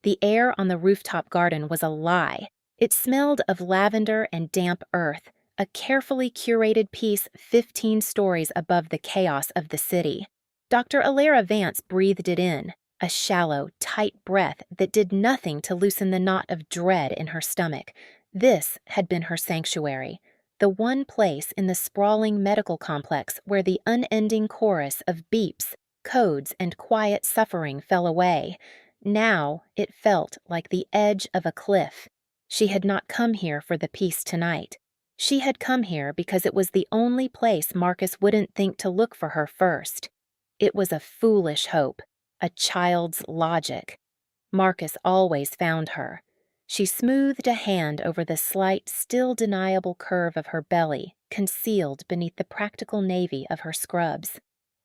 The air on the rooftop garden was a lie. It smelled of lavender and damp earth, a carefully curated piece 15 stories above the chaos of the city. Dr. Alara Vance breathed it in, a shallow, tight breath that did nothing to loosen the knot of dread in her stomach. This had been her sanctuary, the one place in the sprawling medical complex where the unending chorus of beeps, codes, and quiet suffering fell away. Now it felt like the edge of a cliff. She had not come here for the peace tonight. She had come here because it was the only place Marcus wouldn't think to look for her first. It was a foolish hope, a child's logic. Marcus always found her. She smoothed a hand over the slight, still deniable curve of her belly, concealed beneath the practical navy of her scrubs.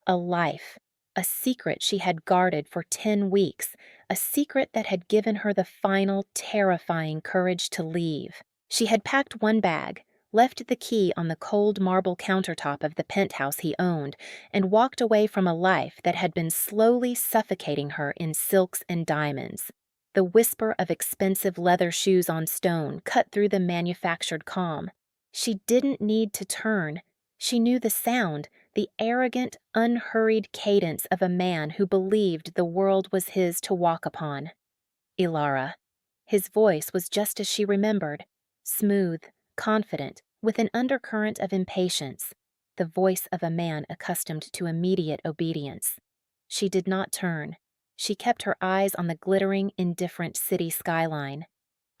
A life, a secret she had guarded for 10 weeks, a secret that had given her the final, terrifying courage to leave. She had packed one bag, left the key on the cold marble countertop of the penthouse he owned, and walked away from a life that had been slowly suffocating her in silks and diamonds. The whisper of expensive leather shoes on stone cut through the manufactured calm. She didn't need to turn. She knew the sound, the arrogant, unhurried cadence of a man who believed the world was his to walk upon. Ilara. His voice was just as she remembered, smooth, confident, with an undercurrent of impatience, the voice of a man accustomed to immediate obedience. She did not turn. She kept her eyes on the glittering, indifferent city skyline.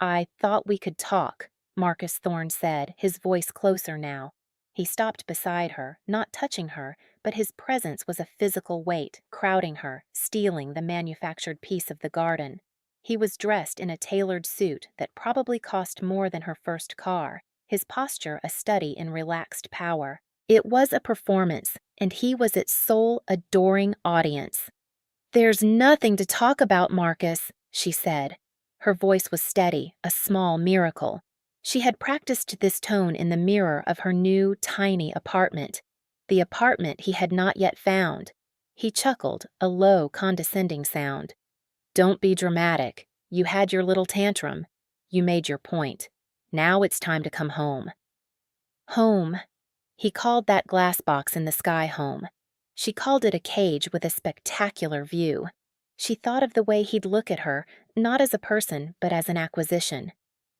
"I thought we could talk," Marcus Thorne said, his voice closer now. He stopped beside her, not touching her, but his presence was a physical weight, crowding her, stealing the manufactured piece of the garden. He was dressed in a tailored suit that probably cost more than her first car, his posture a study in relaxed power. It was a performance, and he was its sole, adoring audience. "There's nothing to talk about, Marcus," she said. Her voice was steady, a small miracle. She had practiced this tone in the mirror of her new, tiny apartment, the apartment he had not yet found. He chuckled, a low, condescending sound. "Don't be dramatic. You had your little tantrum. You made your point. Now it's time to come home." Home. He called that glass box in the sky home. She called it a cage with a spectacular view. She thought of the way he'd look at her, not as a person, but as an acquisition.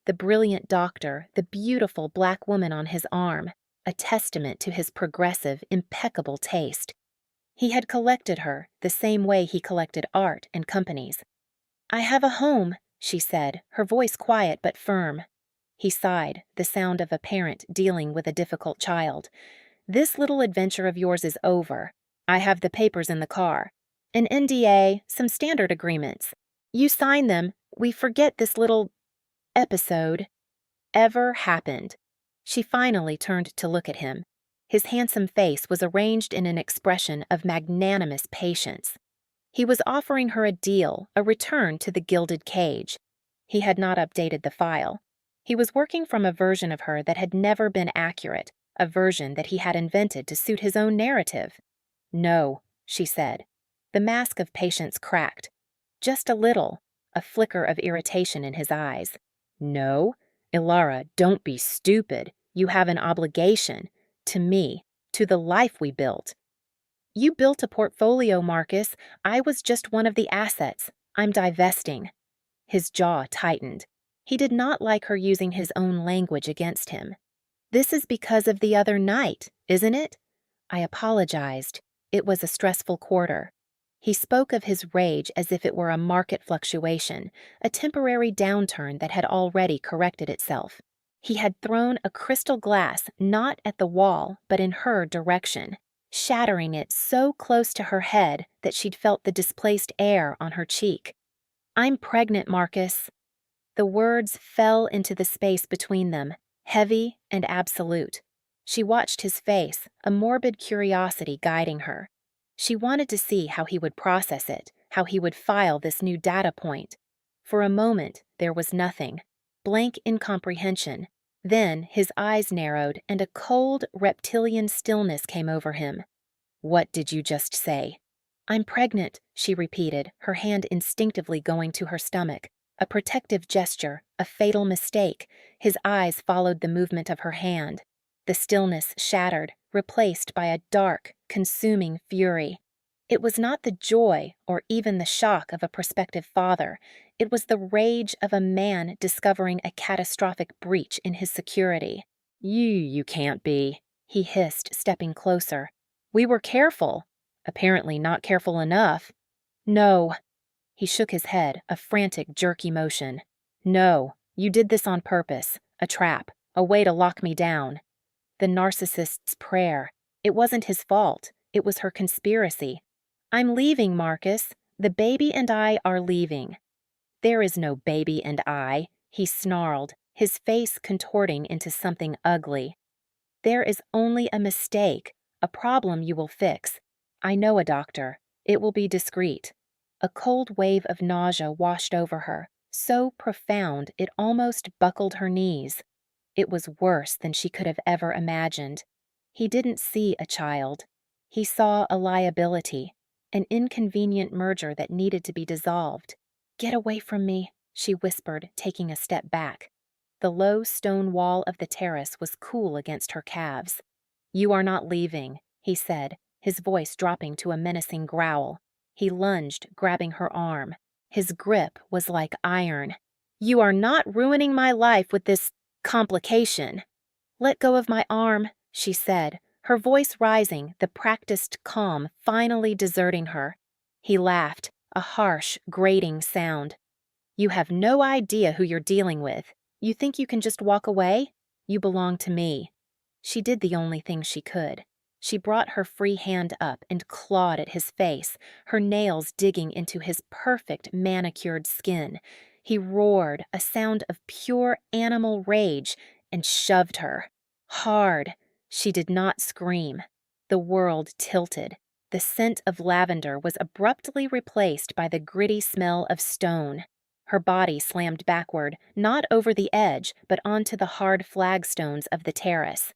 The brilliant doctor, the beautiful black woman on his arm, a testament to his progressive, impeccable taste. He had collected her the same way he collected art and companies. "I have a home," she said, her voice quiet but firm. He sighed, the sound of a parent dealing with a difficult child. "This little adventure of yours is over. I have the papers in the car. An NDA, some standard agreements. You sign them, we forget this little episode ever happened." She finally turned to look at him. His handsome face was arranged in an expression of magnanimous patience. He was offering her a deal, a return to the gilded cage. He had not updated the file. He was working from a version of her that had never been accurate, a version that he had invented to suit his own narrative. "No," she said. The mask of patience cracked. Just a little, a flicker of irritation in his eyes. "No? Ilara, don't be stupid. You have an obligation. To me. To the life we built." "You built a portfolio, Marcus. I was just one of the assets. I'm divesting." His jaw tightened. He did not like her using his own language against him. "This is because of the other night, isn't it?" I apologized. It was a stressful quarter. He spoke of his rage as if it were a market fluctuation, a temporary downturn that had already corrected itself. He had thrown a crystal glass not at the wall, but in her direction, shattering it so close to her head that she'd felt the displaced air on her cheek. "I'm pregnant, Marcus." The words fell into the space between them, heavy and absolute. She watched his face, a morbid curiosity guiding her. She wanted to see how he would process it, how he would file this new data point. For a moment, there was nothing, blank incomprehension. Then his eyes narrowed and a cold, reptilian stillness came over him. "What did you just say?" I'm pregnant, she repeated, her hand instinctively going to her stomach. A protective gesture, a fatal mistake. His eyes followed the movement of her hand. The stillness shattered, replaced by a dark, consuming fury. It was not the joy or even the shock of a prospective father. It was the rage of a man discovering a catastrophic breach in his security. You can't be," he hissed, stepping closer. "We were careful. Apparently not careful enough." "No." He shook his head, a frantic, jerky motion. "No, you did this on purpose. A trap. A way to lock me down." The narcissist's prayer. It wasn't his fault. It was her conspiracy. "I'm leaving, Marcus. The baby and I are leaving." "There is no baby and I," he snarled, his face contorting into something ugly. "There is only a mistake, a problem you will fix. I know a doctor. It will be discreet." A cold wave of nausea washed over her, so profound it almost buckled her knees. It was worse than she could have ever imagined. He didn't see a child. He saw a liability, an inconvenient merger that needed to be dissolved. "Get away from me," she whispered, taking a step back. The low stone wall of the terrace was cool against her calves. "You are not leaving," he said, his voice dropping to a menacing growl. He lunged, grabbing her arm. His grip was like iron. "You are not ruining my life with this complication." "Let go of my arm," she said, her voice rising, the practiced calm finally deserting her. He laughed, a harsh, grating sound. "You have no idea who you're dealing with. You think you can just walk away? You belong to me." She did the only thing she could. She brought her free hand up and clawed at his face, her nails digging into his perfect manicured skin. He roared, a sound of pure animal rage, and shoved her. Hard. She did not scream. The world tilted. The scent of lavender was abruptly replaced by the gritty smell of stone. Her body slammed backward, not over the edge, but onto the hard flagstones of the terrace.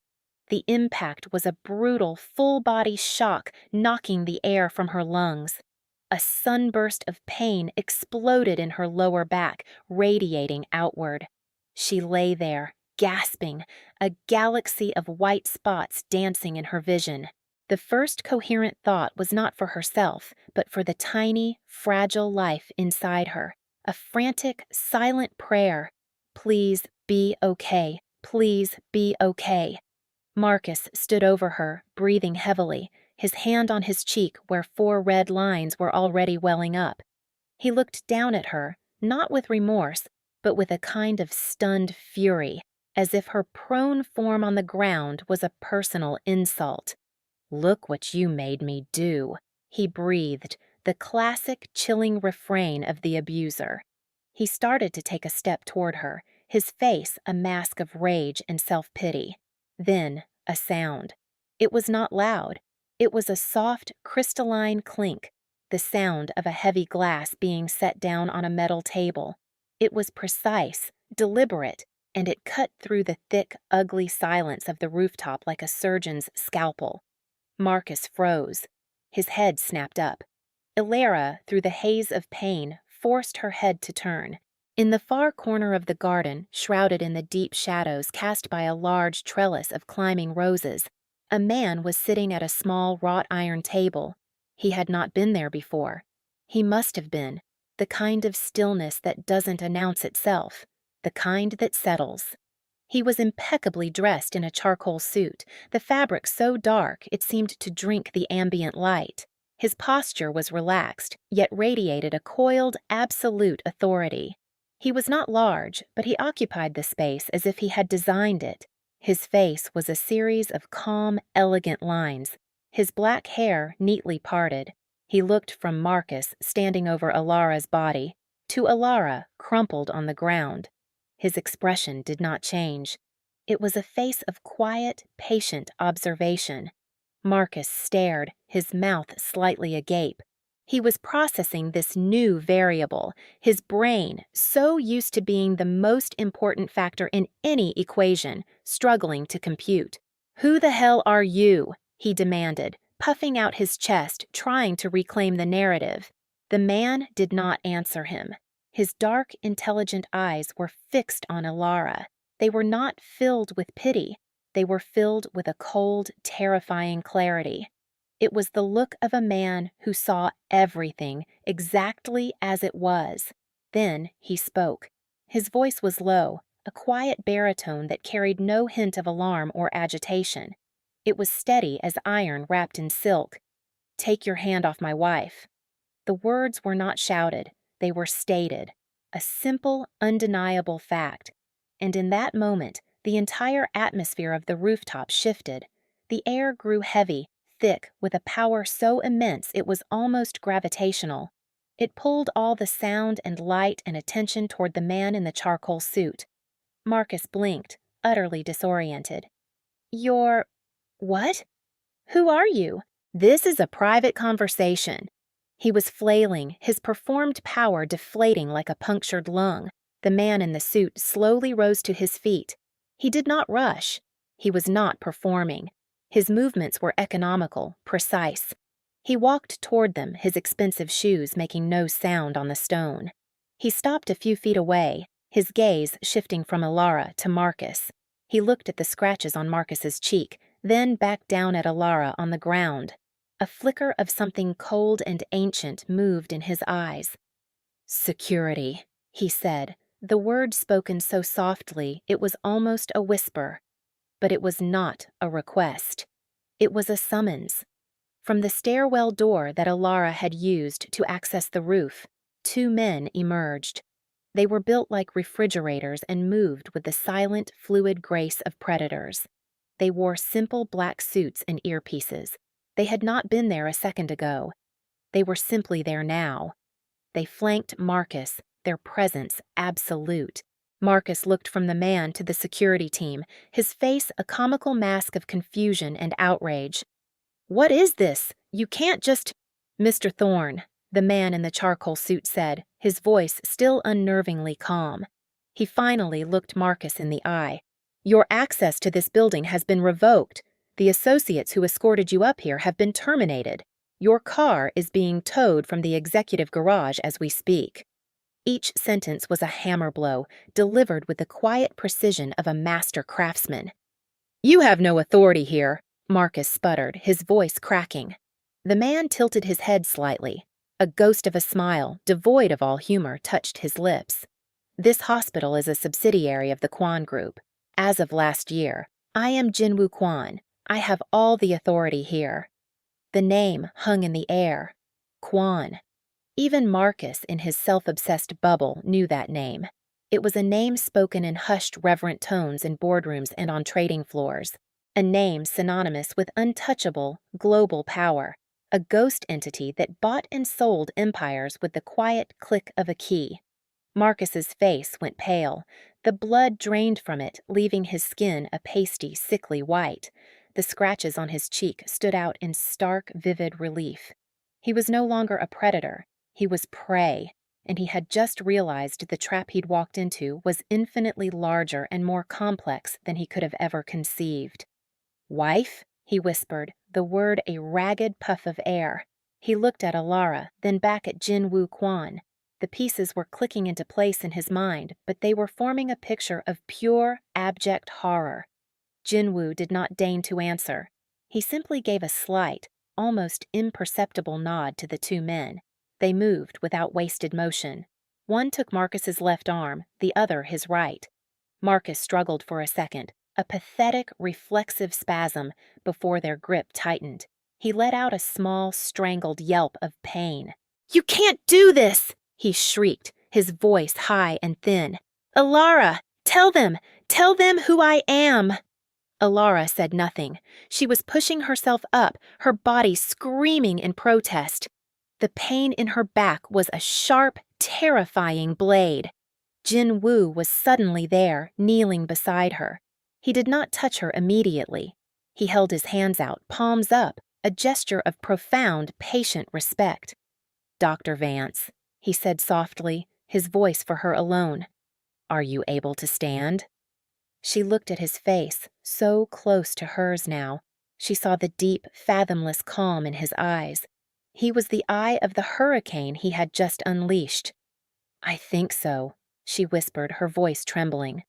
The impact was a brutal, full-body shock, knocking the air from her lungs. A sunburst of pain exploded in her lower back, radiating outward. She lay there, gasping, a galaxy of white spots dancing in her vision. The first coherent thought was not for herself, but for the tiny, fragile life inside her. A frantic, silent prayer. "Please be okay. Please be okay." Marcus stood over her, breathing heavily, his hand on his cheek where 4 red lines were already welling up. He looked down at her, not with remorse, but with a kind of stunned fury, as if her prone form on the ground was a personal insult. "Look what you made me do," he breathed, the classic chilling refrain of the abuser. He started to take a step toward her, his face a mask of rage and self-pity. Then, a sound. It was not loud. It was a soft, crystalline clink, the sound of a heavy glass being set down on a metal table. It was precise, deliberate, and it cut through the thick, ugly silence of the rooftop like a surgeon's scalpel. Marcus froze. His head snapped up. Ilara, through the haze of pain, forced her head to turn. In the far corner of the garden, shrouded in the deep shadows cast by a large trellis of climbing roses, a man was sitting at a small wrought iron table. He had not been there before. He must have been. The kind of stillness that doesn't announce itself. The kind that settles. He was impeccably dressed in a charcoal suit, the fabric so dark it seemed to drink the ambient light. His posture was relaxed, yet radiated a coiled, absolute authority. He was not large, but he occupied the space as if he had designed it. His face was a series of calm, elegant lines, his black hair neatly parted. He looked from Marcus, standing over Ilara's body, to Ilara, crumpled on the ground. His expression did not change. It was a face of quiet, patient observation. Marcus stared, his mouth slightly agape. He was processing this new variable, his brain, so used to being the most important factor in any equation, struggling to compute. "Who the hell are you?" he demanded, puffing out his chest, trying to reclaim the narrative. The man did not answer him. His dark, intelligent eyes were fixed on Alara. They were not filled with pity. They were filled with a cold, terrifying clarity. It was the look of a man who saw everything exactly as it was. Then he spoke. His voice was low, a quiet baritone that carried no hint of alarm or agitation. It was steady as iron wrapped in silk. "Take your hand off my wife." The words were not shouted, they were stated. A simple, undeniable fact. And in that moment, the entire atmosphere of the rooftop shifted. The air grew heavy, thick, with a power so immense it was almost gravitational. It pulled all the sound and light and attention toward the man in the charcoal suit. Marcus blinked, utterly disoriented. "You're... what? Who are you? This is a private conversation." He was flailing, his performed power deflating like a punctured lung. The man in the suit slowly rose to his feet. He did not rush. He was not performing. His movements were economical, precise. He walked toward them, his expensive shoes making no sound on the stone. He stopped a few feet away, his gaze shifting from Alara to Marcus. He looked at the scratches on Marcus's cheek, then back down at Alara on the ground. A flicker of something cold and ancient moved in his eyes. "Security," he said, the word spoken so softly it was almost a whisper. But it was not a request. It was a summons. From the stairwell door that Alara had used to access the roof, two men emerged. They were built like refrigerators and moved with the silent, fluid grace of predators. They wore simple black suits and earpieces. They had not been there a second ago. They were simply there now. They flanked Marcus, their presence absolute. Marcus looked from the man to the security team, his face a comical mask of confusion and outrage. "What is this? You can't just—" "Mr. Thorne," the man in the charcoal suit said, his voice still unnervingly calm. He finally looked Marcus in the eye. "Your access to this building has been revoked. The associates who escorted you up here have been terminated. Your car is being towed from the executive garage as we speak." Each sentence was a hammer blow, delivered with the quiet precision of a master craftsman. "You have no authority here," Marcus sputtered, his voice cracking. The man tilted his head slightly. A ghost of a smile, devoid of all humor, touched his lips. "This hospital is a subsidiary of the Kwan Group. As of last year, I am Jinwoo Kwan. I have all the authority here." The name hung in the air. Kwan. Even Marcus, in his self-obsessed bubble, knew that name. It was a name spoken in hushed, reverent tones in boardrooms and on trading floors. A name synonymous with untouchable, global power. A ghost entity that bought and sold empires with the quiet click of a key. Marcus's face went pale. The blood drained from it, leaving his skin a pasty, sickly white. The scratches on his cheek stood out in stark, vivid relief. He was no longer a predator. He was prey, and he had just realized the trap he'd walked into was infinitely larger and more complex than he could have ever conceived. "Wife?" he whispered, the word a ragged puff of air. He looked at Alara, then back at Jinwoo Kwan. The pieces were clicking into place in his mind, but they were forming a picture of pure, abject horror. Jinwoo did not deign to answer. He simply gave a slight, almost imperceptible nod to the two men. They moved without wasted motion. One took Marcus's left arm, the other his right. Marcus struggled for a second, a pathetic, reflexive spasm before their grip tightened. He let out a small, strangled yelp of pain. "You can't do this!" he shrieked, his voice high and thin. "Alara, tell them who I am!" Alara said nothing. She was pushing herself up, her body screaming in protest. The pain in her back was a sharp, terrifying blade. Jinwoo was suddenly there, kneeling beside her. He did not touch her immediately. He held his hands out, palms up, a gesture of profound, patient respect. "Dr. Vance," he said softly, his voice for her alone. "Are you able to stand?" She looked at his face, so close to hers now. She saw the deep, fathomless calm in his eyes. He was the eye of the hurricane he had just unleashed. "I think so," she whispered, her voice trembling.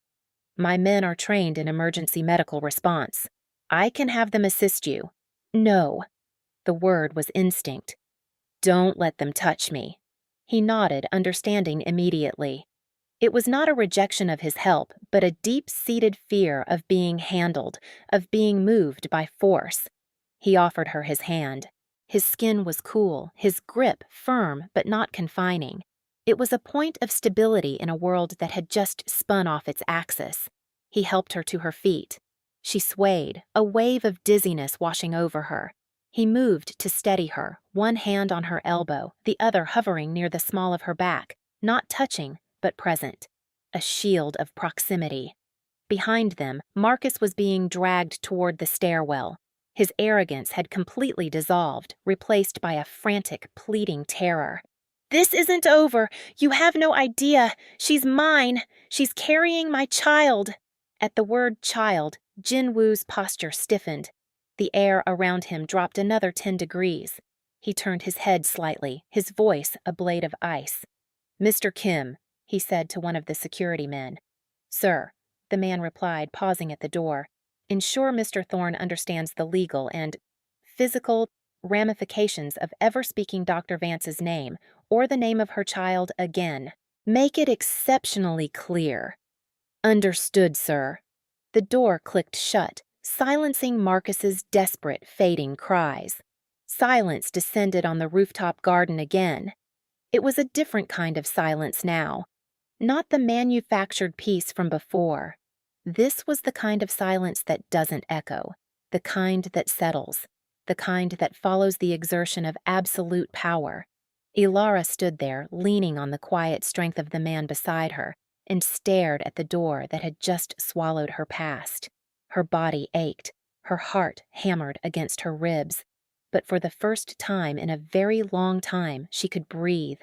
"My men are trained in emergency medical response. I can have them assist you." "No." The word was instinct. "Don't let them touch me." He nodded, understanding immediately. It was not a rejection of his help, but a deep-seated fear of being handled, of being moved by force. He offered her his hand. His skin was cool, his grip firm but not confining. It was a point of stability in a world that had just spun off its axis. He helped her to her feet. She swayed, a wave of dizziness washing over her. He moved to steady her, one hand on her elbow, the other hovering near the small of her back, not touching, but present. A shield of proximity. Behind them, Marcus was being dragged toward the stairwell. His arrogance had completely dissolved, replaced by a frantic, pleading terror. "This isn't over! You have no idea! She's mine! She's carrying my child!" At the word child, Jin Woo's posture stiffened. The air around him dropped another 10 degrees. He turned his head slightly, his voice a blade of ice. "Mr. Kim," he said to one of the security men. "Sir," the man replied, pausing at the door. "Ensure Mr. Thorne understands the legal and physical ramifications of ever speaking Dr. Vance's name or the name of her child again. Make it exceptionally clear." "Understood, sir." The door clicked shut, silencing Marcus's desperate, fading cries. Silence descended on the rooftop garden again. It was a different kind of silence now. Not the manufactured peace from before. This was the kind of silence that doesn't echo, the kind that settles, the kind that follows the exertion of absolute power. Ilara stood there, leaning on the quiet strength of the man beside her, and stared at the door that had just swallowed her past. Her body ached, her heart hammered against her ribs, but for the first time in a very long time she could breathe.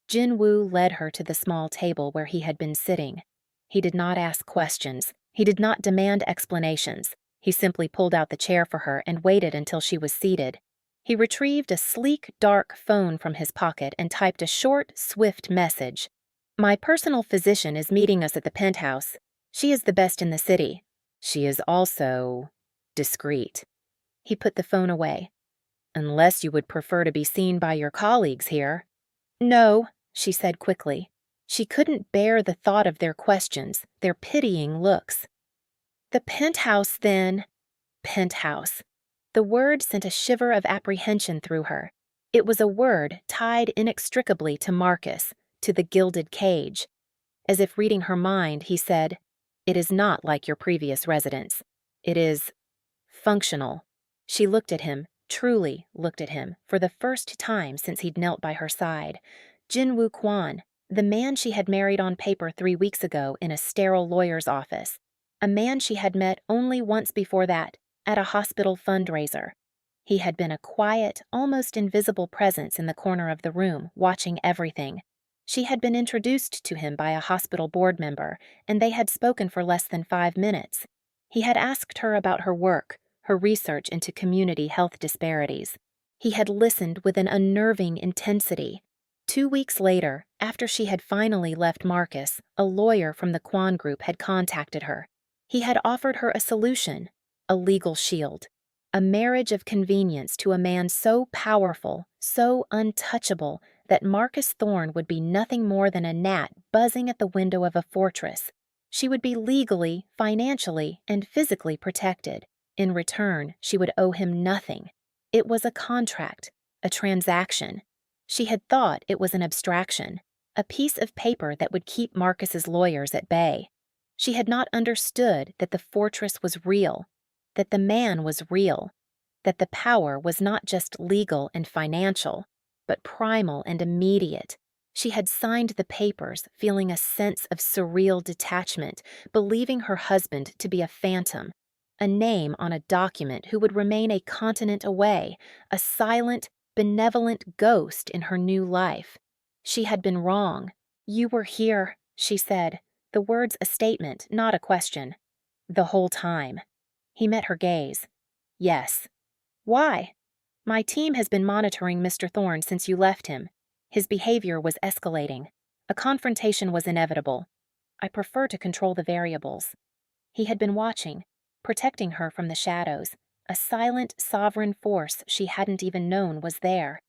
Jin Woo led her to the small table where he had been sitting. He did not ask questions. He did not demand explanations. He simply pulled out the chair for her and waited until she was seated. He retrieved a sleek, dark phone from his pocket and typed a short, swift message. "My personal physician is meeting us at the penthouse. She is the best in the city. She is also discreet." He put the phone away. "Unless you would prefer to be seen by your colleagues here." "No," she said quickly. She couldn't bear the thought of their questions, their pitying looks. "The penthouse, then." Penthouse. The word sent a shiver of apprehension through her. It was a word tied inextricably to Marcus, to the gilded cage. As if reading her mind, he said, "It is not like your previous residence. It is functional." She looked at him, truly looked at him, for the first time since he'd knelt by her side. Jin Woo Kwan, the man she had married on paper 3 weeks ago in a sterile lawyer's office. A man she had met only once before that, at a hospital fundraiser. He had been a quiet, almost invisible presence in the corner of the room, watching everything. She had been introduced to him by a hospital board member, and they had spoken for less than 5 minutes. He had asked her about her work, her research into community health disparities. He had listened with an unnerving intensity. 2 weeks later, after she had finally left Marcus, a lawyer from the Kwan Group had contacted her. He had offered her a solution, a legal shield, a marriage of convenience to a man so powerful, so untouchable, that Marcus Thorne would be nothing more than a gnat buzzing at the window of a fortress. She would be legally, financially, and physically protected. In return, she would owe him nothing. It was a contract, a transaction. She had thought it was an abstraction, a piece of paper that would keep Marcus's lawyers at bay. She had not understood that the fortress was real, that the man was real, that the power was not just legal and financial, but primal and immediate. She had signed the papers, feeling a sense of surreal detachment, believing her husband to be a phantom, a name on a document who would remain a continent away, a silent, benevolent ghost in her new life. She had been wrong. "You were here," she said, the words a statement, not a question. "The whole time." He met her gaze. "Yes." Why? My team has been monitoring Mr. Thorne since you left him. His behavior was escalating. A confrontation was inevitable. I prefer to control the variables. He had been watching, protecting her from the shadows, a silent, sovereign force she hadn't even known was there.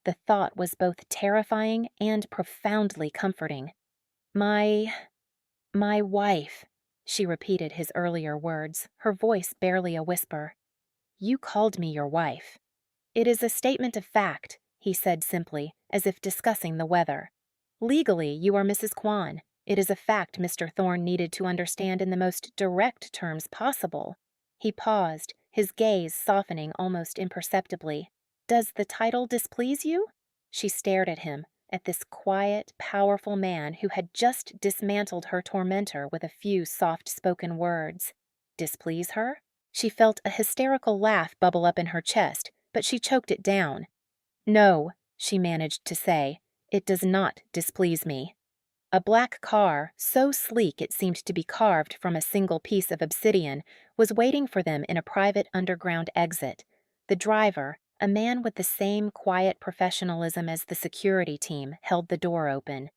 The thought was both terrifying and profoundly comforting. My wife, she repeated his earlier words, her voice barely a whisper. You called me your wife. It is a statement of fact, he said simply, as if discussing the weather. Legally, you are Mrs. Kwan. It is a fact Mr. Thorne needed to understand in the most direct terms possible. He paused, his gaze softening almost imperceptibly. Does the title displease you? She stared at him, at this quiet, powerful man who had just dismantled her tormentor with a few soft-spoken words. Displease her? She felt a hysterical laugh bubble up in her chest, but she choked it down. No, she managed to say, it does not displease me. A black car, so sleek it seemed to be carved from a single piece of obsidian, was waiting for them in a private underground exit. The driver, a man with the same quiet professionalism as the security team, held the door open.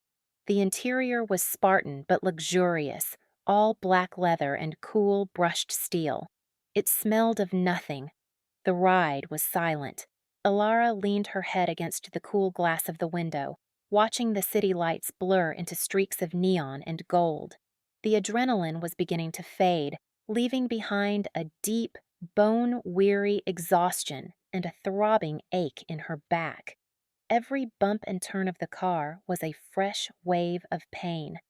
The interior was Spartan but luxurious, all black leather and cool, brushed steel. It smelled of nothing. The ride was silent. Alara leaned her head against the cool glass of the window, watching the city lights blur into streaks of neon and gold. The adrenaline was beginning to fade, leaving behind a deep, bone-weary exhaustion and a throbbing ache in her back. Every bump and turn of the car was a fresh wave of pain.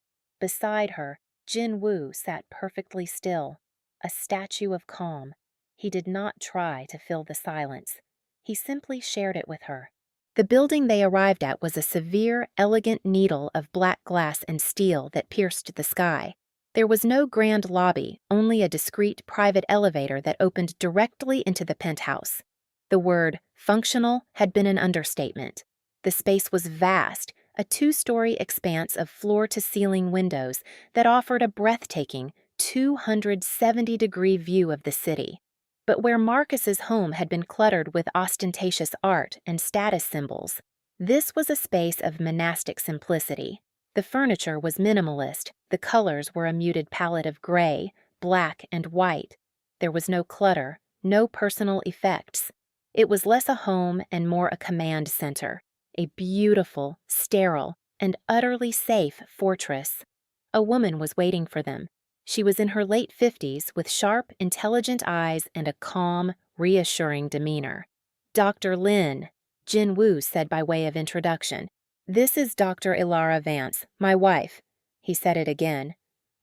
Beside her, Jin Woo sat perfectly still, a statue of calm. He did not try to fill the silence. He simply shared it with her. The building they arrived at was a severe, elegant needle of black glass and steel that pierced the sky. There was no grand lobby, only a discreet private elevator that opened directly into the penthouse. The word functional had been an understatement. The space was vast, a 2-story expanse of floor-to-ceiling windows that offered a breathtaking 270-degree view of the city. But where Marcus's home had been cluttered with ostentatious art and status symbols, this was a space of monastic simplicity. The furniture was minimalist, the colors were a muted palette of gray, black, and white. There was no clutter, no personal effects. It was less a home and more a command center, a beautiful, sterile, and utterly safe fortress. A woman was waiting for them. She was in her late 50s with sharp, intelligent eyes and a calm, reassuring demeanor. Dr. Lin, Jin Woo said by way of introduction. This is Dr. Ilara Vance, my wife. He said it again.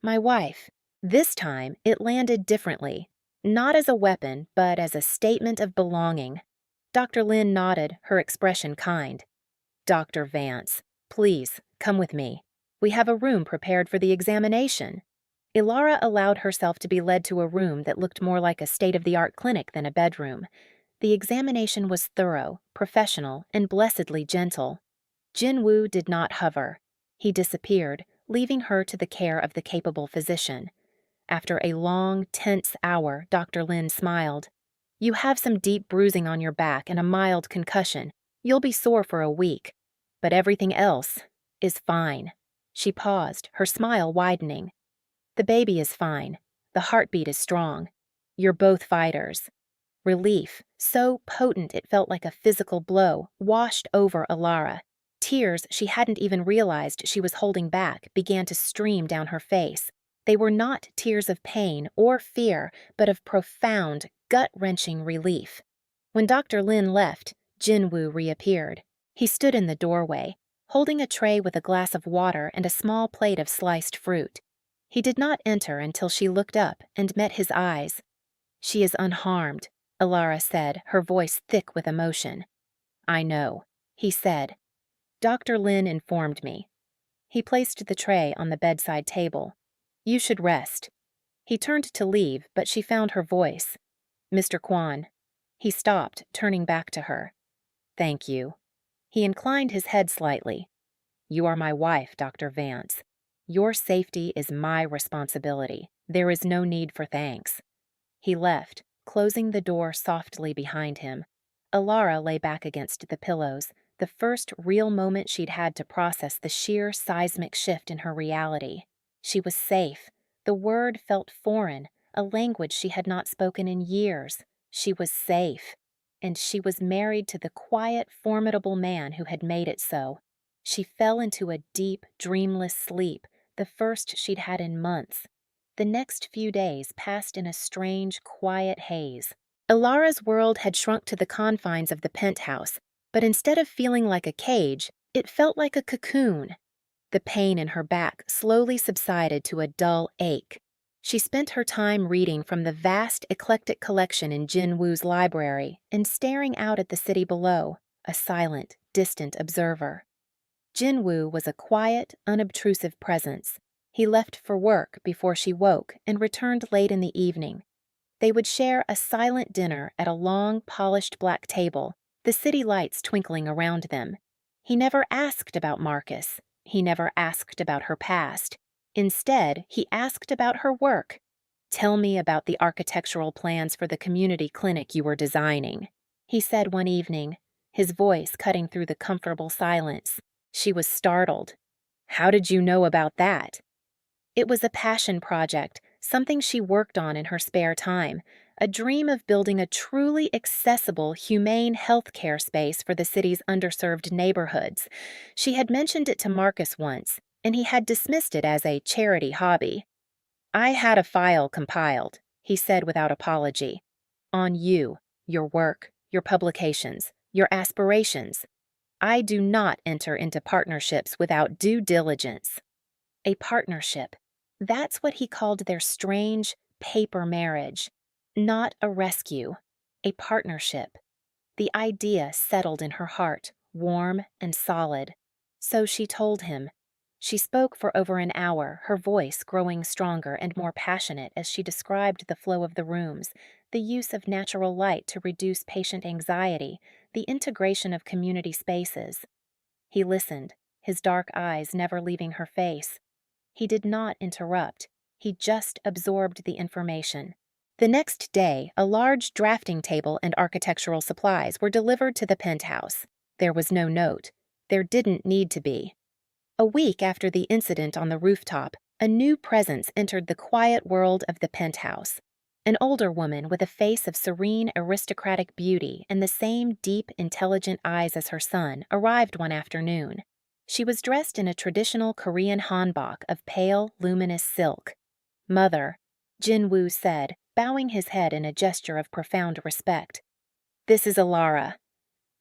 My wife. This time, it landed differently. Not as a weapon, but as a statement of belonging. Dr. Lin nodded, her expression kind. Dr. Vance, please, come with me. We have a room prepared for the examination. Ilara allowed herself to be led to a room that looked more like a state-of-the-art clinic than a bedroom. The examination was thorough, professional, and blessedly gentle. Jin Woo did not hover. He disappeared, leaving her to the care of the capable physician. After a long, tense hour, Dr. Lin smiled. You have some deep bruising on your back and a mild concussion. You'll be sore for a week. But everything else is fine. She paused, her smile widening. The baby is fine. The heartbeat is strong. You're both fighters. Relief, so potent it felt like a physical blow, washed over Alara. Tears she hadn't even realized she was holding back began to stream down her face. They were not tears of pain or fear, but of profound, gut-wrenching relief. When Dr. Lin left, Jin Woo reappeared. He stood in the doorway, holding a tray with a glass of water and a small plate of sliced fruit. He did not enter until she looked up and met his eyes. She is unharmed, Alara said, her voice thick with emotion. I know, he said. Dr. Lin informed me. He placed the tray on the bedside table. You should rest. He turned to leave, but she found her voice. Mr. Kwan. He stopped, turning back to her. Thank you. He inclined his head slightly. You are my wife, Dr. Vance. Your safety is my responsibility. There is no need for thanks. He left, closing the door softly behind him. Alara lay back against the pillows, the first real moment she'd had to process the sheer seismic shift in her reality. She was safe. The word felt foreign, a language she had not spoken in years. She was safe. And she was married to the quiet, formidable man who had made it so. She fell into a deep, dreamless sleep, the first she'd had in months. The next few days passed in a strange, quiet haze. Alara's world had shrunk to the confines of the penthouse, but instead of feeling like a cage, it felt like a cocoon. The pain in her back slowly subsided to a dull ache. She spent her time reading from the vast, eclectic collection in Jin Woo's library and staring out at the city below, a silent, distant observer. Jin Woo was a quiet, unobtrusive presence. He left for work before she woke and returned late in the evening. They would share a silent dinner at a long, polished black table, the city lights twinkling around them. He never asked about Marcus. He never asked about her past. Instead, he asked about her work. "Tell me about the architectural plans for the community clinic you were designing," he said one evening, his voice cutting through the comfortable silence. She was startled. "How did you know about that?" It was a passion project, something she worked on in her spare time, a dream of building a truly accessible, humane healthcare space for the city's underserved neighborhoods. She had mentioned it to Marcus once, and he had dismissed it as a charity hobby. "I had a file compiled," he said without apology, "on you, your work, your publications, your aspirations. I do not enter into partnerships without due diligence." A partnership. That's what he called their strange, paper marriage. Not a rescue. A partnership. The idea settled in her heart, warm and solid. So she told him. She spoke for over an hour, her voice growing stronger and more passionate as she described the flow of the rooms, the use of natural light to reduce patient anxiety, the integration of community spaces. He listened, his dark eyes never leaving her face. He did not interrupt. He just absorbed the information. The next day, a large drafting table and architectural supplies were delivered to the penthouse. There was no note. There didn't need to be. A week after the incident on the rooftop, a new presence entered the quiet world of the penthouse. An older woman with a face of serene, aristocratic beauty and the same deep, intelligent eyes as her son arrived one afternoon. She was dressed in a traditional Korean hanbok of pale, luminous silk. "Mother," Jin Woo said, bowing his head in a gesture of profound respect. "This is Alara."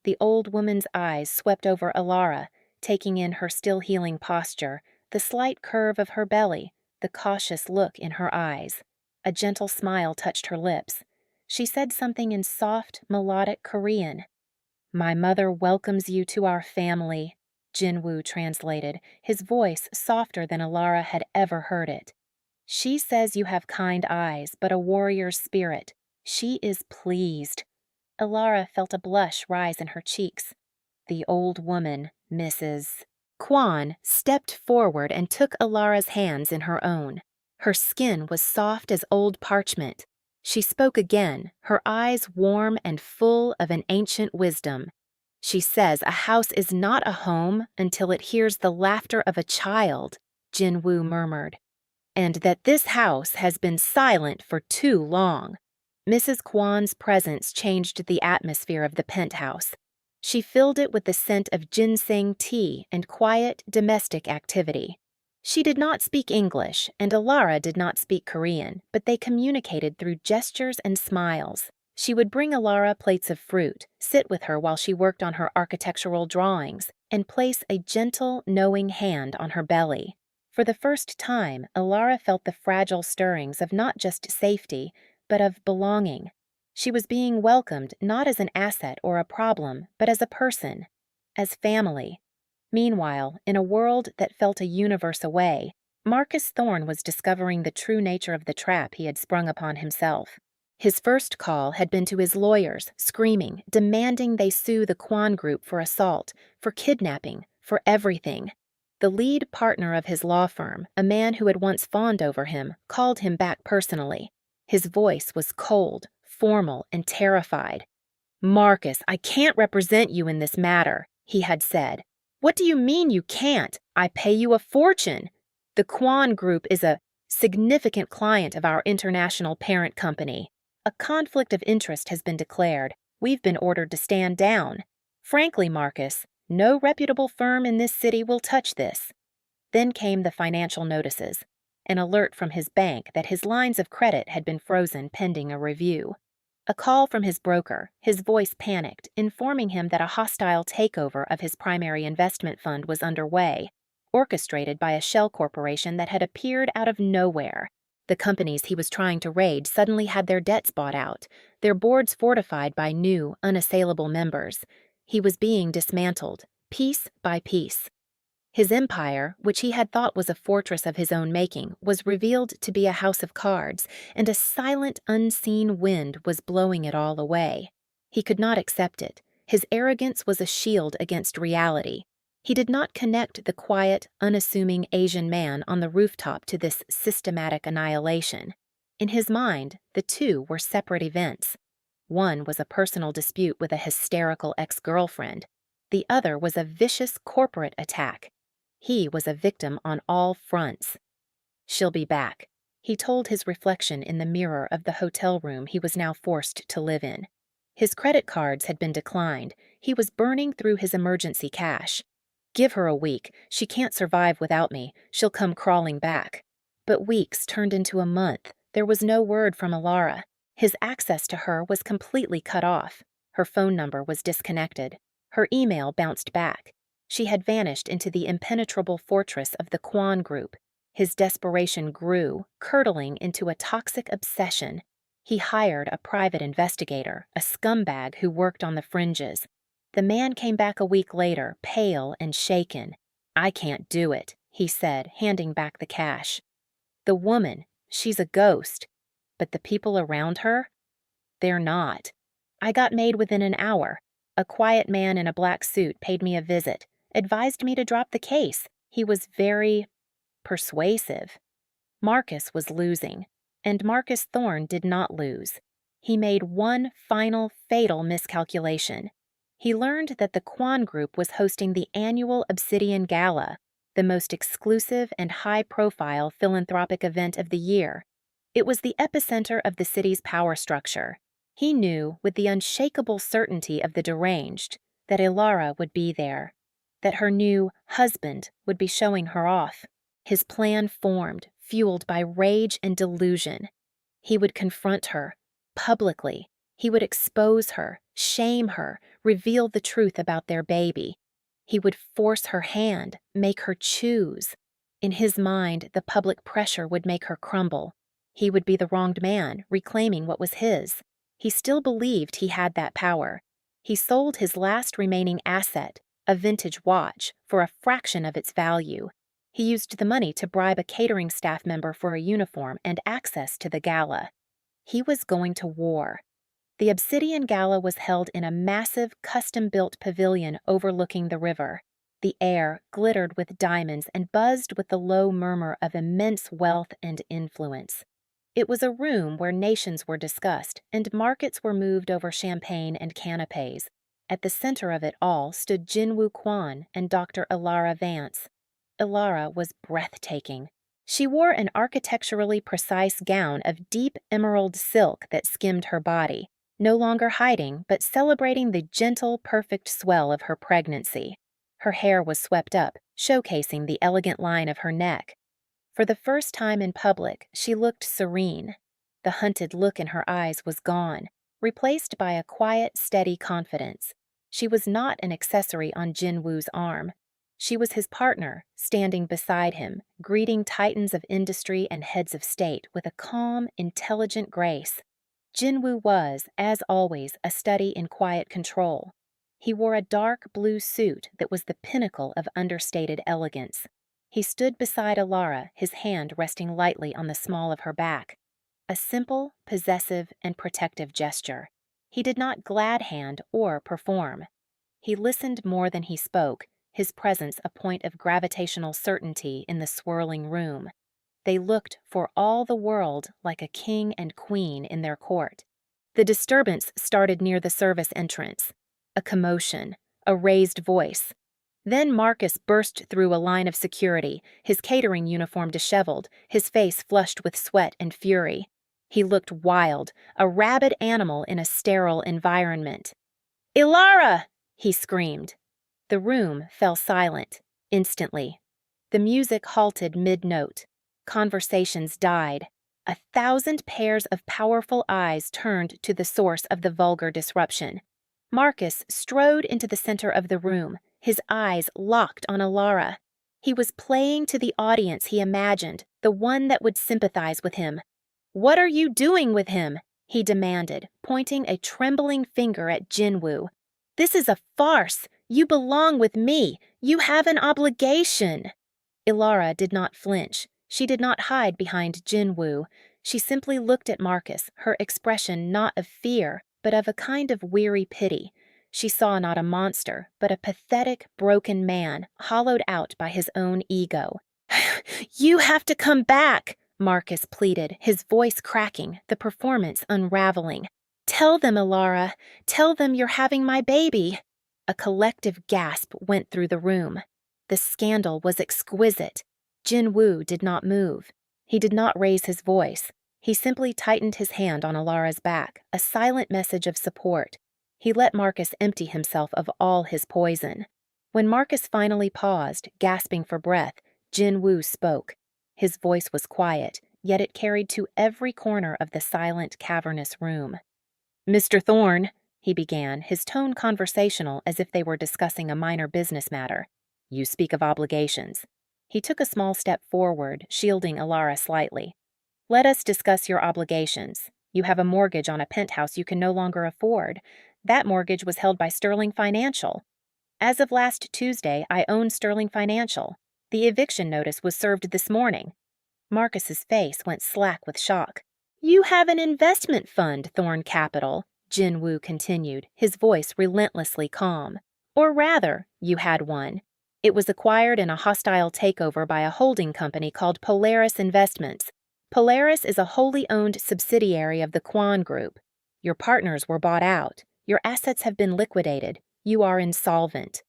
The old woman's eyes swept over Alara, taking in her still-healing posture, the slight curve of her belly, the cautious look in her eyes. A gentle smile touched her lips. She said something in soft, melodic Korean. "My mother welcomes you to our family," Jin Woo translated, his voice softer than Alara had ever heard it. "She says you have kind eyes, but a warrior's spirit. She is pleased." Alara felt a blush rise in her cheeks. The old woman, Mrs. Kwan, stepped forward and took Alara's hands in her own. Her skin was soft as old parchment. She spoke again, her eyes warm and full of an ancient wisdom. "She says a house is not a home until it hears the laughter of a child," Jin Woo murmured, "and that this house has been silent for too long." Mrs. Kwan's presence changed the atmosphere of the penthouse. She filled it with the scent of ginseng tea and quiet, domestic activity. She did not speak English, and Alara did not speak Korean, but they communicated through gestures and smiles. She would bring Alara plates of fruit, sit with her while she worked on her architectural drawings, and place a gentle, knowing hand on her belly. For the first time, Alara felt the fragile stirrings of not just safety, but of belonging. She was being welcomed not as an asset or a problem, but as a person, as family. Meanwhile, in a world that felt a universe away, Marcus Thorne was discovering the true nature of the trap he had sprung upon himself. His first call had been to his lawyers, screaming, demanding they sue the Kwan Group for assault, for kidnapping, for everything. The lead partner of his law firm, a man who had once fawned over him, called him back personally. His voice was cold, formal and terrified. "Marcus, I can't represent you in this matter," he had said. "What do you mean you can't? I pay you a fortune. The Kwan Group is a significant client of our international parent company. A conflict of interest has been declared. We've been ordered to stand down. Frankly, Marcus, no reputable firm in this city will touch this." Then came the financial notices, an alert from his bank that his lines of credit had been frozen pending a review. A call from his broker, his voice panicked, informing him that a hostile takeover of his primary investment fund was underway, orchestrated by a shell corporation that had appeared out of nowhere. The companies he was trying to raid suddenly had their debts bought out, their boards fortified by new, unassailable members. He was being dismantled, piece by piece. His empire, which he had thought was a fortress of his own making, was revealed to be a house of cards, and a silent, unseen wind was blowing it all away. He could not accept it. His arrogance was a shield against reality. He did not connect the quiet, unassuming Asian man on the rooftop to this systematic annihilation. In his mind, the two were separate events. One was a personal dispute with a hysterical ex-girlfriend. The other was a vicious corporate attack. He was a victim on all fronts. "She'll be back," he told his reflection in the mirror of the hotel room he was now forced to live in. His credit cards had been declined. He was burning through his emergency cash. "Give her a week. She can't survive without me. She'll come crawling back." But weeks turned into a month. There was no word from Alara. His access to her was completely cut off. Her phone number was disconnected. Her email bounced back. She had vanished into the impenetrable fortress of the Kwan Group. His desperation grew, curdling into a toxic obsession. He hired a private investigator, a scumbag who worked on the fringes. The man came back a week later, pale and shaken. "I can't do it," he said, handing back the cash. "The woman, she's a ghost. But the people around her? They're not. I got made within an hour. A quiet man in a black suit paid me a visit, advised me to drop the case. He was very persuasive." Marcus was losing, and Marcus Thorne did not lose. He made one final, fatal miscalculation. He learned that the Kwan Group was hosting the annual Obsidian Gala, the most exclusive and high-profile philanthropic event of the year. It was the epicenter of the city's power structure. He knew, with the unshakable certainty of the deranged, that Ilara would be there, that her new husband would be showing her off. His plan formed, fueled by rage and delusion. He would confront her, publicly. He would expose her, shame her, reveal the truth about their baby. He would force her hand, make her choose. In his mind, the public pressure would make her crumble. He would be the wronged man, reclaiming what was his. He still believed he had that power. He sold his last remaining asset, a vintage watch, for a fraction of its value. He used the money to bribe a catering staff member for a uniform and access to the gala. He was going to war. The Obsidian Gala was held in a massive, custom-built pavilion overlooking the river. The air glittered with diamonds and buzzed with the low murmur of immense wealth and influence. It was a room where nations were discussed and markets were moved over champagne and canapes. At the center of it all stood Jinwoo Kwan and Dr. Ilara Vance. Ilara was breathtaking. She wore an architecturally precise gown of deep emerald silk that skimmed her body, no longer hiding but celebrating the gentle, perfect swell of her pregnancy. Her hair was swept up, showcasing the elegant line of her neck. For the first time in public, she looked serene. The hunted look in her eyes was gone, replaced by a quiet, steady confidence. She was not an accessory on Jinwoo's arm. She was his partner, standing beside him, greeting titans of industry and heads of state with a calm, intelligent grace. Jinwoo was, as always, a study in quiet control. He wore a dark blue suit that was the pinnacle of understated elegance. He stood beside Ilara, his hand resting lightly on the small of her back. A simple, possessive, and protective gesture. He did not glad hand or perform. He listened more than he spoke, his presence a point of gravitational certainty in the swirling room. They looked for all the world like a king and queen in their court. The disturbance started near the service entrance. A commotion, a raised voice. Then Marcus burst through a line of security, his catering uniform disheveled, his face flushed with sweat and fury. He looked wild, a rabid animal in a sterile environment. "Ilara!" he screamed. The room fell silent, instantly. The music halted mid-note. Conversations died. 1,000 pairs of powerful eyes turned to the source of the vulgar disruption. Marcus strode into the center of the room, his eyes locked on Ilara. He was playing to the audience he imagined, the one that would sympathize with him. "What are you doing with him?" he demanded, pointing a trembling finger at Jinwoo. "This is a farce. You belong with me. You have an obligation." Ilara did not flinch. She did not hide behind Jinwoo. She simply looked at Marcus, her expression not of fear, but of a kind of weary pity. She saw not a monster, but a pathetic, broken man, hollowed out by his own ego. "You have to come back," Marcus pleaded, his voice cracking, the performance unraveling. "Tell them, Ilara. Tell them you're having my baby." A collective gasp went through the room. The scandal was exquisite. Jinwoo did not move. He did not raise his voice. He simply tightened his hand on Ilara's back, a silent message of support. He let Marcus empty himself of all his poison. When Marcus finally paused, gasping for breath, Jinwoo spoke. His voice was quiet, yet it carried to every corner of the silent, cavernous room. "Mr. Thorne," he began, his tone conversational as if they were discussing a minor business matter. "You speak of obligations." He took a small step forward, shielding Ilara slightly. "Let us discuss your obligations. You have a mortgage on a penthouse you can no longer afford. That mortgage was held by Sterling Financial. As of last Tuesday, I own Sterling Financial. The eviction notice was served this morning." Marcus's face went slack with shock. "You have an investment fund, Thorne Capital," Jinwoo continued, his voice relentlessly calm. "Or rather, you had one. It was acquired in a hostile takeover by a holding company called Polaris Investments. Polaris is a wholly owned subsidiary of the Kwan Group. Your partners were bought out. Your assets have been liquidated. You are insolvent."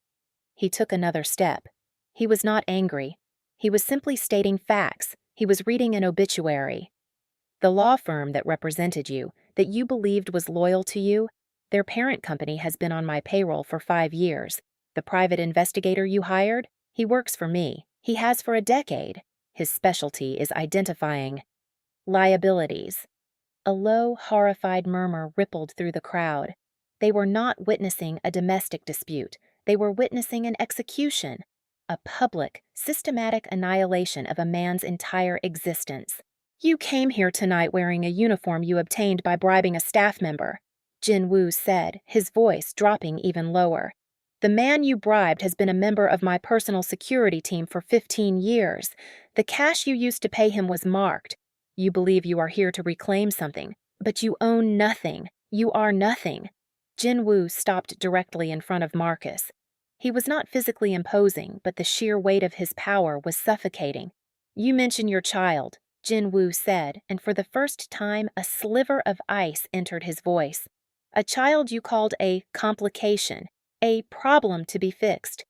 He took another step. He was not angry. He was simply stating facts. He was reading an obituary. "The law firm that represented you, that you believed was loyal to you, their parent company has been on my payroll for 5 years. The private investigator you hired, he works for me. He has for a decade. His specialty is identifying liabilities." A low, horrified murmur rippled through the crowd. They were not witnessing a domestic dispute. They were witnessing an execution, a public, systematic annihilation of a man's entire existence. "You came here tonight wearing a uniform you obtained by bribing a staff member," Jinwoo said, his voice dropping even lower. "The man you bribed has been a member of my personal security team for 15 years. The cash you used to pay him was marked. You believe you are here to reclaim something, but you own nothing. You are nothing." Jinwoo stopped directly in front of Marcus. He was not physically imposing, but the sheer weight of his power was suffocating. "You mention your child," Jinwoo said, and for the first time a sliver of ice entered his voice. "A child you called a complication, a problem to be fixed.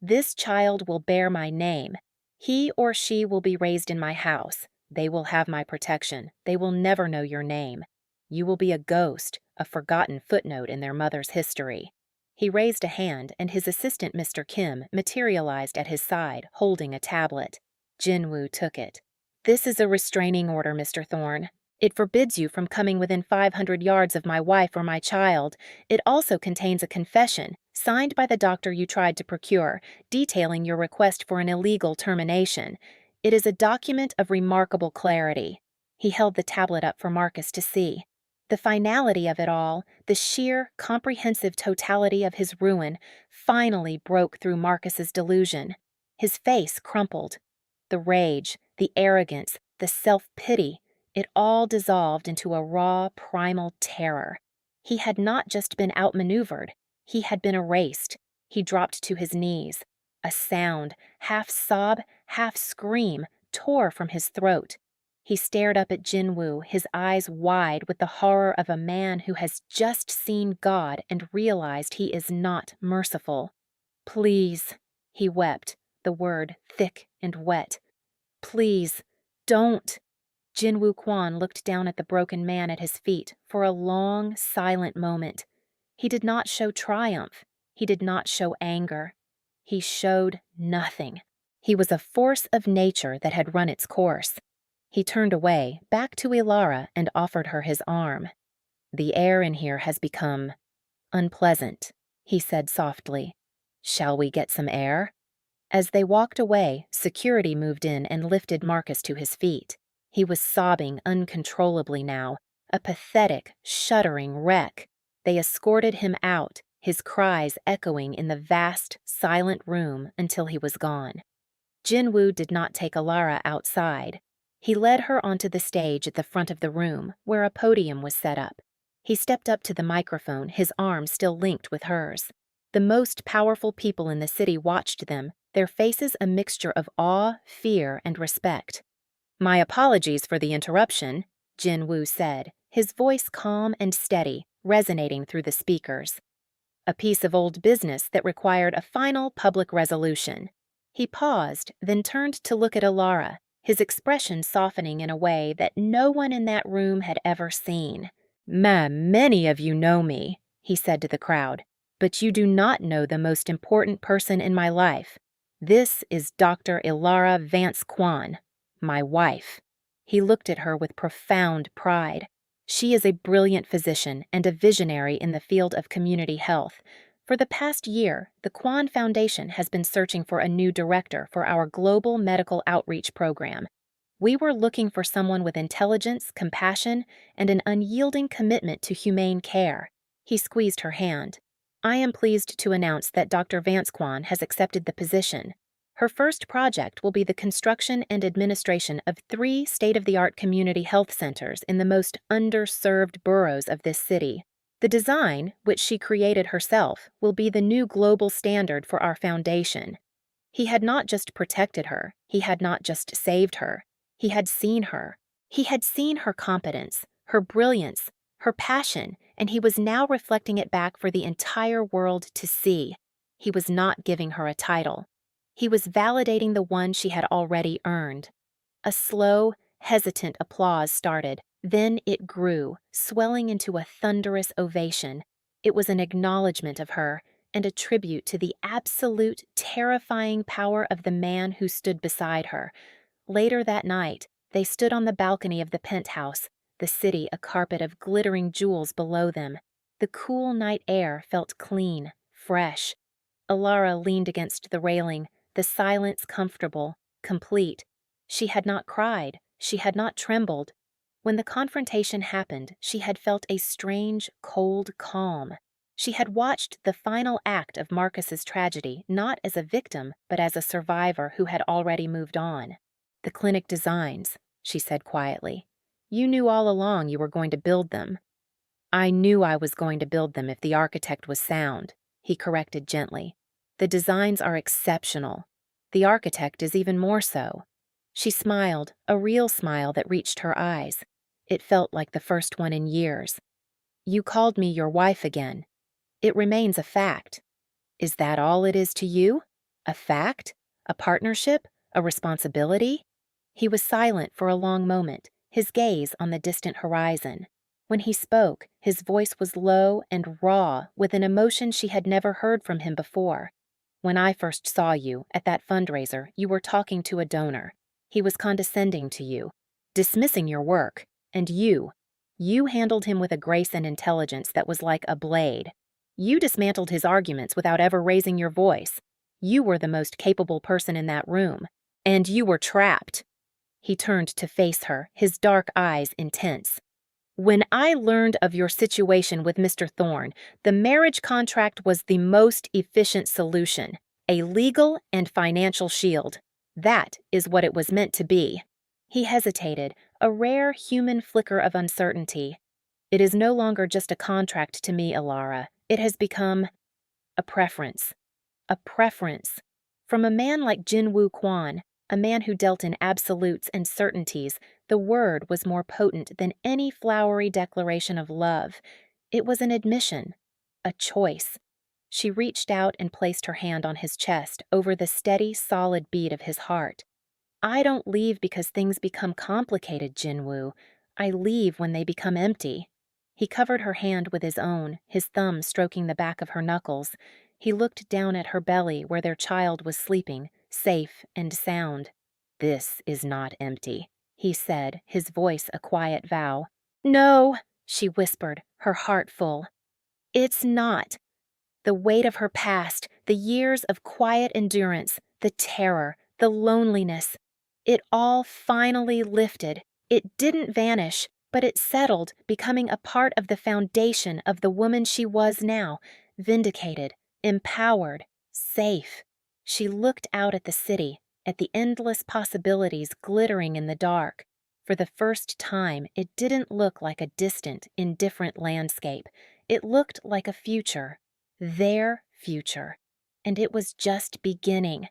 This child will bear my name. He or she will be raised in my house. They will have my protection. They will never know your name. You will be a ghost, a forgotten footnote in their mother's history." He raised a hand, and his assistant, Mr. Kim, materialized at his side, holding a tablet. Jinwoo took it. "This is a restraining order, Mr. Thorne. It forbids you from coming within 500 yards of my wife or my child. It also contains a confession, signed by the doctor you tried to procure, detailing your request for an illegal termination. It is a document of remarkable clarity." He held the tablet up for Marcus to see. The finality of it all, the sheer, comprehensive totality of his ruin, finally broke through Marcus's delusion. His face crumpled. The rage, the arrogance, the self-pity, it all dissolved into a raw, primal terror. He had not just been outmaneuvered. He had been erased. He dropped to his knees. A sound, half sob, half scream, tore from his throat. He stared up at Jinwoo, his eyes wide with the horror of a man who has just seen God and realized he is not merciful. "Please," he wept, the word thick and wet. "Please, don't." Jinwoo Kwon looked down at the broken man at his feet for a long, silent moment. He did not show triumph. He did not show anger. He showed nothing. He was a force of nature that had run its course. He turned away, back to Ilara, and offered her his arm. "The air in here has become unpleasant," he said softly. "Shall we get some air?" As they walked away, security moved in and lifted Marcus to his feet. He was sobbing uncontrollably now, a pathetic, shuddering wreck. They escorted him out, his cries echoing in the vast, silent room until he was gone. Jinwoo did not take Alara outside. He led her onto the stage at the front of the room, where a podium was set up. He stepped up to the microphone, his arm still linked with hers. The most powerful people in the city watched them, their faces a mixture of awe, fear, and respect. "My apologies for the interruption," Jinwoo said, his voice calm and steady, resonating through the speakers. "A piece of old business that required a final public resolution." He paused, then turned to look at Alara, his expression softening in a way that no one in that room had ever seen. Many of you know me," he said to the crowd, "but you do not know the most important person in my life. This is Dr. Ilara Vance Kwan, my wife." He looked at her with profound pride. She is a brilliant physician and a visionary in the field of community health. For the past year, the Kwan Foundation has been searching for a new director for our global medical outreach program. We were looking for someone with intelligence, compassion, and an unyielding commitment to humane care. He squeezed her hand. "I am pleased to announce that Dr. Vance Kwan has accepted the position. Her first project will be the construction and administration of 3 state-of-the-art community health centers in the most underserved boroughs of this city. The design, which she created herself, will be the new global standard for our foundation." He had not just protected her, he had not just saved her. He had seen her. He had seen her competence, her brilliance, her passion, and he was now reflecting it back for the entire world to see. He was not giving her a title. He was validating the one she had already earned. A slow, hesitant applause started. Then it grew, swelling into a thunderous ovation. It was an acknowledgement of her and a tribute to the absolute, terrifying power of the man who stood beside her. Later that night, they stood on the balcony of the penthouse, the city a carpet of glittering jewels below them. The cool night air felt clean, fresh. Alara leaned against the railing, the silence comfortable, complete. She had not cried, she had not trembled. When the confrontation happened, she had felt a strange, cold calm. She had watched the final act of Marcus's tragedy not as a victim, but as a survivor who had already moved on. "The clinic designs," she said quietly. "You knew all along you were going to build them." "I knew I was going to build them if the architect was sound," he corrected gently. "The designs are exceptional. The architect is even more so." She smiled, a real smile that reached her eyes. It felt like the first one in years. "You called me your wife again. It remains a fact. Is that all it is to you? A fact? A partnership? A responsibility?" He was silent for a long moment, his gaze on the distant horizon. When he spoke, his voice was low and raw with an emotion she had never heard from him before. "When I first saw you, at that fundraiser, you were talking to a donor. He was condescending to you, dismissing your work, and you handled him with a grace and intelligence that was like a blade. You dismantled his arguments without ever raising your voice. You were the most capable person in that room, and you were trapped." He turned to face her, his dark eyes intense. "When I learned of your situation with Mr. Thorne, the marriage contract was the most efficient solution, a legal and financial shield. That is what it was meant to be." He hesitated, a rare human flicker of uncertainty. "It is no longer just a contract to me, Alara. It has become a preference. A preference. From a man like Jinwoo Kwon, A man who dealt in absolutes and certainties. The word was more potent than any flowery declaration of love. It was an admission, a choice. She reached out and placed her hand on his chest over the steady, solid beat of his heart. I don't leave because things become complicated, Jinwoo. I leave when they become empty. He covered her hand with his own, his thumb stroking the back of her knuckles. He looked down at her belly where their child was sleeping, safe and sound. This is not empty, he said, his voice a quiet vow. No, she whispered, her heart full. It's not. The weight of her past, the years of quiet endurance, the terror, the loneliness, it all finally lifted. It didn't vanish, but it settled, becoming a part of the foundation of the woman she was now, vindicated, empowered, safe. She looked out at the city, at the endless possibilities glittering in the dark. For the first time, it didn't look like a distant, indifferent landscape. It looked like a future. Their future. And it was just beginning.